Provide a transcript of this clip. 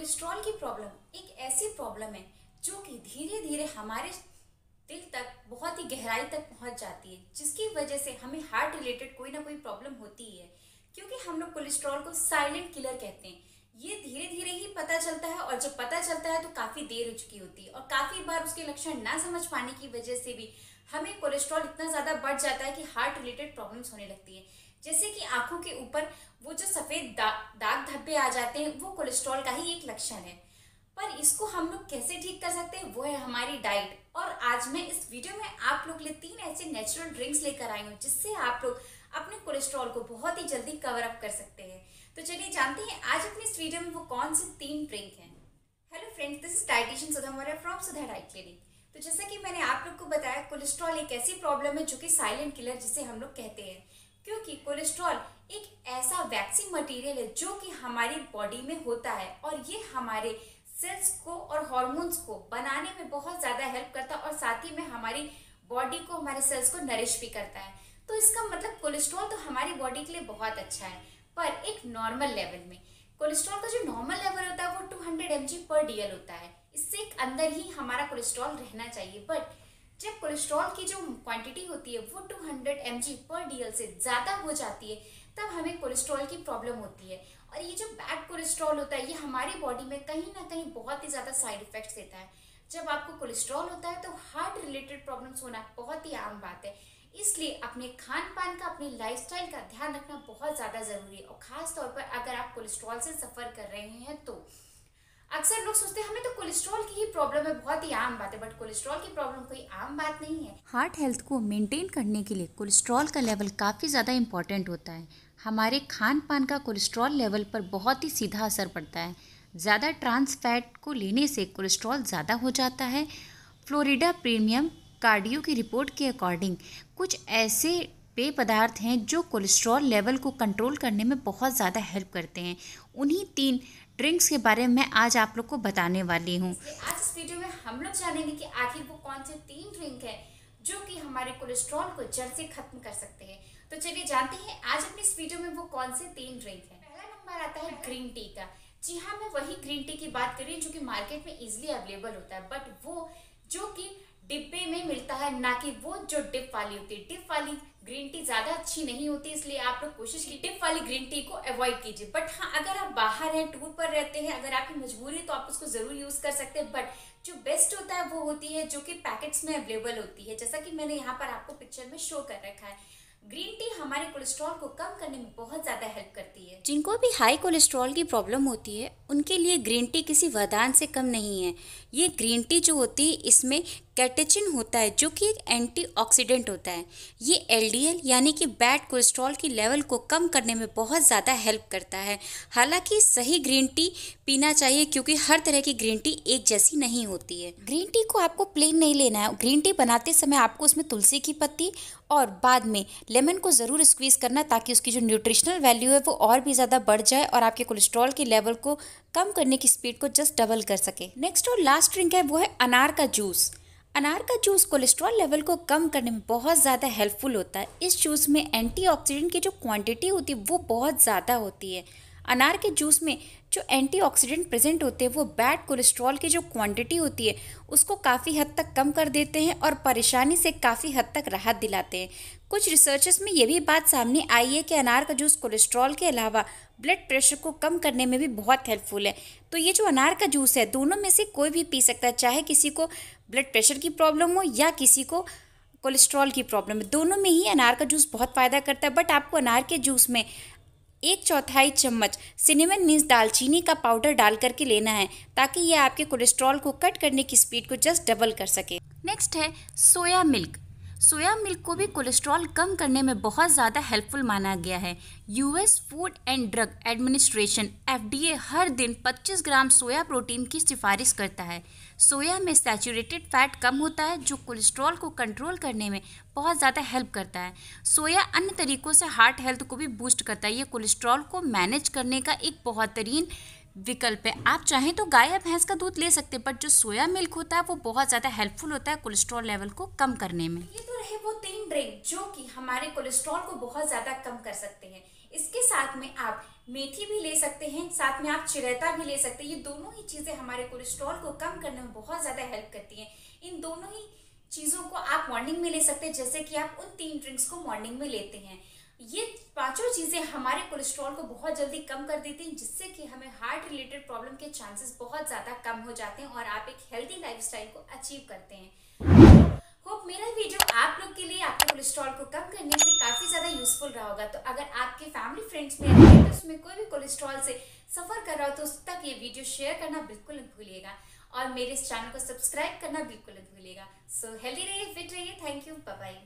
Cholesterol की problem एक ऐसी प्रॉब्लम है जो कि धीरे धीरे हमारे दिल तक बहुत ही गहराई तक पहुंच जाती है, जिसकी वजह से हमें हार्ट रिलेटेड कोई ना कोई प्रॉब्लम होती ही है। क्योंकि हम लोग कोलेस्ट्रॉल को साइलेंट किलर कहते हैं। ये धीरे धीरे ही पता चलता है और जब पता चलता है तो काफ़ी देर हो चुकी होती है और काफ़ी बार उसके लक्षण ना समझ पाने की वजह से भी हमें कोलेस्ट्रॉल इतना ज़्यादा बढ़ जाता है कि हार्ट रिलेटेड प्रॉब्लम्स होने लगती है। जैसे कि आंखों के ऊपर वो जो सफ़ेद दाग धब्बे आ जाते हैं, वो कोलेस्ट्रॉल का ही एक लक्षण है। पर इसको हम लोग कैसे ठीक कर सकते हैं, वो है हमारी डाइट। और आज मैं इस वीडियो में आप लोग के लिए 3 ऐसे नेचुरल ड्रिंक्स लेकर आई हूँ जिससे आप लोग अपने कोलेस्ट्रॉल को बहुत ही जल्दी कवर अप कर सकते हैं। तो चलिए जानते हैं आज अपनी इस वीडियो में वो कौन से 3 ड्रिंक हैं। Hello friends, this is dietitian Sudha Maurya from Sudha diet clinic. तो जैसा कि मैंने आप लोग को बताया, कोलेस्ट्रॉल एक ऐसी प्रॉब्लम है जो कि साइलेंट किलर जिसे हम लोग कहते हैं। क्योंकि कोलेस्ट्रॉल एक ऐसा वैक्सीन मटेरियल है जो कि हमारी बॉडी में होता है और ये हमारे सेल्स को और हार्मोन्स को बनाने में बहुत ज़्यादा हेल्प करता है और साथ ही में हमारी बॉडी को, हमारे सेल्स को नरिश भी करता है। तो इसका मतलब कोलेस्ट्रॉल तो हमारी बॉडी के लिए बहुत अच्छा है। पर एक नॉर्मल लेवल में कोलेस्ट्रॉल का जो नॉर्मल लेवल होता है वो 200 mg पर DL होता है। इससे अंदर ही हमारा कोलेस्ट्रॉल रहना चाहिए। बट जब कोलेस्ट्रॉल की जो क्वांटिटी होती है वो 200 mg पर DL से ज़्यादा हो जाती है, तब हमें कोलेस्ट्रॉल की प्रॉब्लम होती है। और ये जो बैड कोलेस्ट्रॉल होता है, ये हमारी बॉडी में कहीं ना कहीं बहुत ही ज़्यादा साइड इफेक्ट्स देता है। जब आपको कोलेस्ट्रॉल होता है तो हार्ट रिलेटेड प्रॉब्लम्स होना बहुत ही आम बात है। इसलिए अपने खान पान का, अपने लाइफस्टाइल का ध्यान रखना बहुत ज़्यादा ज़रूरी है। और ख़ास तौर पर अगर आप कोलेस्ट्रॉल से सफ़र कर रहे हैं तो अक्सर लोग सोचते हैं हमें तो कोलेस्ट्रॉल की ही प्रॉब्लम है, बहुत ही आम बात है। बट कोलेस्ट्रॉल की प्रॉब्लम कोई आम बात नहीं है। हार्ट हेल्थ को मेंटेन करने के लिए कोलेस्ट्रॉल का लेवल काफ़ी ज़्यादा इम्पॉर्टेंट होता है। हमारे खान पान का कोलेस्ट्रॉल लेवल पर बहुत ही सीधा असर पड़ता है। ज़्यादा ट्रांस फैट को लेने से कोलेस्ट्रॉल ज़्यादा हो जाता है। फ्लोरिडा प्रीमियम कार्डियो की रिपोर्ट के अकॉर्डिंग कुछ ऐसे पेय पदार्थ हैं जो कोलेस्ट्रॉल लेवल को कंट्रोल करने में बहुत ज़्यादा हेल्प करते हैं। उन्हीं 3 ड्रिंक्स के बारे में आज आप लोग को बताने वाली हूँ। आज इस वीडियो में हम लोग जानेंगे कि आखिर वो कौन से 3 ड्रिंक है जो कि हमारे कोलेस्ट्रॉल को जड़ से खत्म कर सकते हैं। तो चलिए जानते हैं आज अपनी इस वीडियो में वो कौन से 3 ड्रिंक हैं। पहला नंबर आता है ग्रीन टी का। जी हाँ, मैं वही ग्रीन टी की बात कर रही हूँ जो कि मार्केट में इजिली अवेलेबल होता है। बट वो जो कि डिब्बे में मिलता है, ना कि वो जो डिप वाली होती है। डिप वाली ग्रीन टी ज़्यादा अच्छी नहीं होती, इसलिए आप लोग कोशिश की डिप वाली ग्रीन टी को अवॉइड कीजिए। बट हाँ, अगर आप बाहर हैं, टूर पर रहते हैं, अगर आपकी मजबूरी है तो आप उसको ज़रूर यूज़ कर सकते हैं। बट जो बेस्ट होता है वो होती है जो कि पैकेट्स में अवेलेबल होती है, जैसा कि मैंने यहाँ पर आपको पिक्चर में शो कर रखा है। ग्रीन टी हमारे कोलेस्ट्रॉल को कम करने में बहुत ज़्यादा हेल्प करती है। जिनको भी हाई कोलेस्ट्रॉल की प्रॉब्लम होती है उनके लिए ग्रीन टी किसी वरदान से कम नहीं है। ये ग्रीन टी जो होती है इसमें कैटेचिन होता है जो कि एक एंटीऑक्सीडेंट होता है। ये LDL यानी कि बैड कोलेस्ट्रॉल की लेवल को कम करने में बहुत ज़्यादा हेल्प करता है। हालांकि सही ग्रीन टी पीना चाहिए क्योंकि हर तरह की ग्रीन टी एक जैसी नहीं होती है। ग्रीन टी को आपको प्लेन नहीं लेना है। ग्रीन टी बनाते समय आपको उसमें तुलसी की पत्ती और बाद में लेमन को ज़रूर स्क्वीज़ करना ताकि उसकी जो न्यूट्रिशनल वैल्यू है वो और भी ज़्यादा बढ़ जाए और आपके कोलेस्ट्रॉल के लेवल को कम करने की स्पीड को जस्ट डबल कर सके। नेक्स्ट और लास्ट ड्रिंक है वो है अनार का जूस। अनार का जूस कोलेस्ट्रॉल लेवल को कम करने में बहुत ज़्यादा हेल्पफुल होता है। इस जूस में एंटीऑक्सीडेंट की जो क्वांटिटी होती है वो बहुत ज़्यादा होती है। अनार के जूस में जो एंटीऑक्सीडेंट प्रेजेंट होते हैं वो बैड कोलेस्ट्रॉल की जो क्वांटिटी होती है उसको काफ़ी हद तक कम कर देते हैं और परेशानी से काफ़ी हद तक राहत दिलाते हैं। कुछ रिसर्चेस में ये भी बात सामने आई है कि अनार का जूस कोलेस्ट्रॉल के अलावा ब्लड प्रेशर को कम करने में भी बहुत हेल्पफुल है। तो ये जो अनार का जूस है, दोनों में से कोई भी पी सकता है, चाहे किसी को ब्लड प्रेशर की प्रॉब्लम हो या किसी को कोलेस्ट्रॉल की प्रॉब्लम है। दोनों में ही अनार का जूस बहुत फ़ायदा करता है। बट आपको अनार के जूस में 1/4 चम्मच सिनेमन मीन्स दालचीनी का पाउडर डाल करके लेना है ताकि ये आपके कोलेस्ट्रॉल को कट करने की स्पीड को जस्ट डबल कर सके। नेक्स्ट है सोया मिल्क। सोया मिल्क को भी कोलेस्ट्रॉल कम करने में बहुत ज़्यादा हेल्पफुल माना गया है। US food and drug administration FDA हर दिन 25 ग्राम सोया प्रोटीन की सिफारिश करता है। सोया में सैचुरेटेड फैट कम होता है जो कोलेस्ट्रॉल को कंट्रोल करने में बहुत ज़्यादा हेल्प करता है। सोया अन्य तरीक़ों से हार्ट हेल्थ को भी बूस्ट करता है। ये कोलेस्ट्रॉल को मैनेज करने का एक बेहतरीन विकल्प है। आप चाहें तो गाय या भैंस का दूध ले सकते हैं, बट जो सोया मिल्क होता है वो बहुत ज़्यादा हेल्पफुल होता है कोलेस्ट्रॉल लेवल को कम करने में। ये तो रहे वो 3 ड्रिंक जो कि हमारे कोलेस्ट्रॉल को बहुत ज़्यादा कम कर सकते हैं। इसके साथ में आप मेथी भी ले सकते हैं, साथ में आप चिरैता भी ले सकते हैं। ये दोनों ही चीज़ें हमारे कोलेस्ट्रॉल को कम करने में बहुत ज़्यादा हेल्प करती हैं। इन दोनों ही चीज़ों को आप मॉर्निंग में ले सकते हैं, जैसे कि आप उन 3 ड्रिंक्स को मॉर्निंग में लेते हैं। ये पांचों चीज़ें हमारे कोलेस्ट्रॉल को बहुत जल्दी कम कर देती हैं, जिससे कि हमें हार्ट रिलेटेड प्रॉब्लम के चांसेस बहुत ज़्यादा कम हो जाते हैं और आप एक हेल्दी लाइफस्टाइल को अचीव करते हैं। होप मेरा वीडियो आप लोग के लिए आपके कोलेस्ट्रॉल को कम करने के लिए काफ़ी ज़्यादा यूजफुल रहा होगा। तो अगर आपके फैमिली फ्रेंड्स में रिलेटिव्स में कोई भी कोलेस्ट्रॉल से सफ़र कर रहा हो तो उस तक ये वीडियो शेयर करना बिल्कुल मत भूलिएगा और मेरे इस चैनल को सब्सक्राइब करना बिल्कुल मत भूलिएगा। सो हेल्दी रहिए, फिट रहिए। Thank you, bye bye.